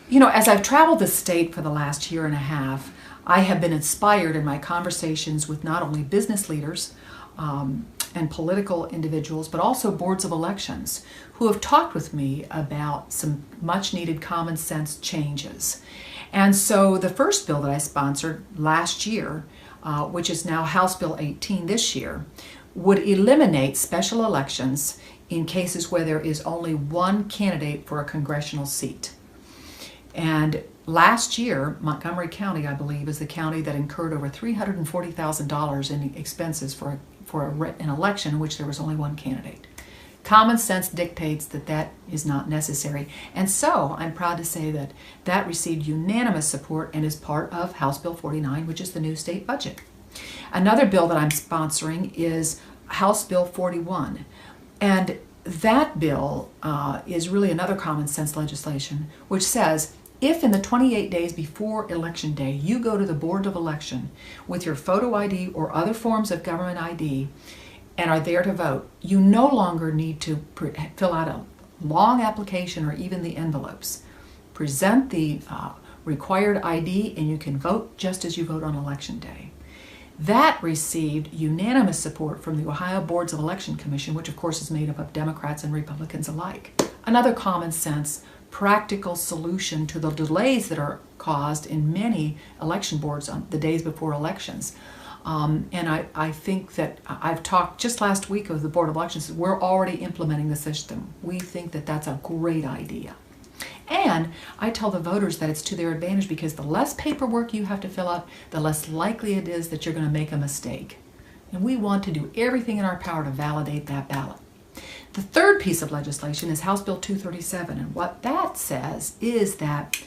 You know, as I've traveled the state for the last year and a half, I have been inspired in my conversations with not only business leaders and political individuals, but also boards of elections who have talked with me about some much needed common sense changes. And so the first bill that I sponsored last year, which is now House Bill 18 this year, would eliminate special elections in cases where there is only one candidate for a congressional seat. And last year, Montgomery County, I believe, is the county that incurred over $340,000 in expenses for an election in which there was only one candidate. Common sense dictates that that is not necessary. And so I'm proud to say that that received unanimous support and is part of House Bill 49, which is the new state budget. Another bill that I'm sponsoring is House Bill 41. And that bill is really another common sense legislation, which says if in the 28 days before Election Day you go to the Board of Election with your photo ID or other forms of government ID and are there to vote, you no longer need to fill out a long application or even the envelopes. Present the required ID and you can vote just as you vote on Election Day. That received unanimous support from the Ohio Boards of Election Commission, which of course is made up of Democrats and Republicans alike. Another common sense, practical solution to the delays that are caused in many election boards on the days before elections. And I think that I've talked just last week with the Board of Elections, we're already implementing the system. We think that that's a great idea. And I tell the voters that it's to their advantage because the less paperwork you have to fill out, the less likely it is that you're going to make a mistake. And we want to do everything in our power to validate that ballot. The third piece of legislation is House Bill 237. And what that says is that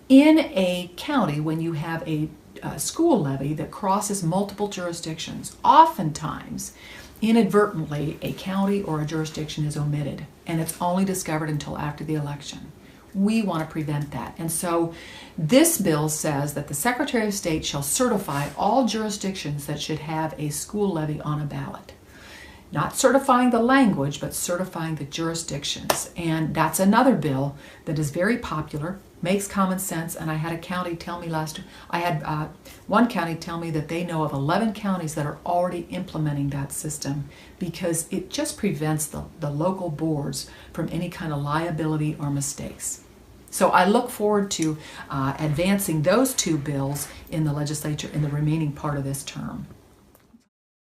in a county, when you have a school levy that crosses multiple jurisdictions, oftentimes, inadvertently, a county or a jurisdiction is omitted, and it's only discovered until after the election. We want to prevent that. And so this bill says that the Secretary of State shall certify all jurisdictions that should have a school levy on a ballot. Not certifying the language, but certifying the jurisdictions. And that's another bill that is very popular, makes common sense, and I had a county tell me one county tell me that they know of 11 counties that are already implementing that system because it just prevents the local boards from any kind of liability or mistakes. So I look forward to advancing those two bills in the legislature in the remaining part of this term.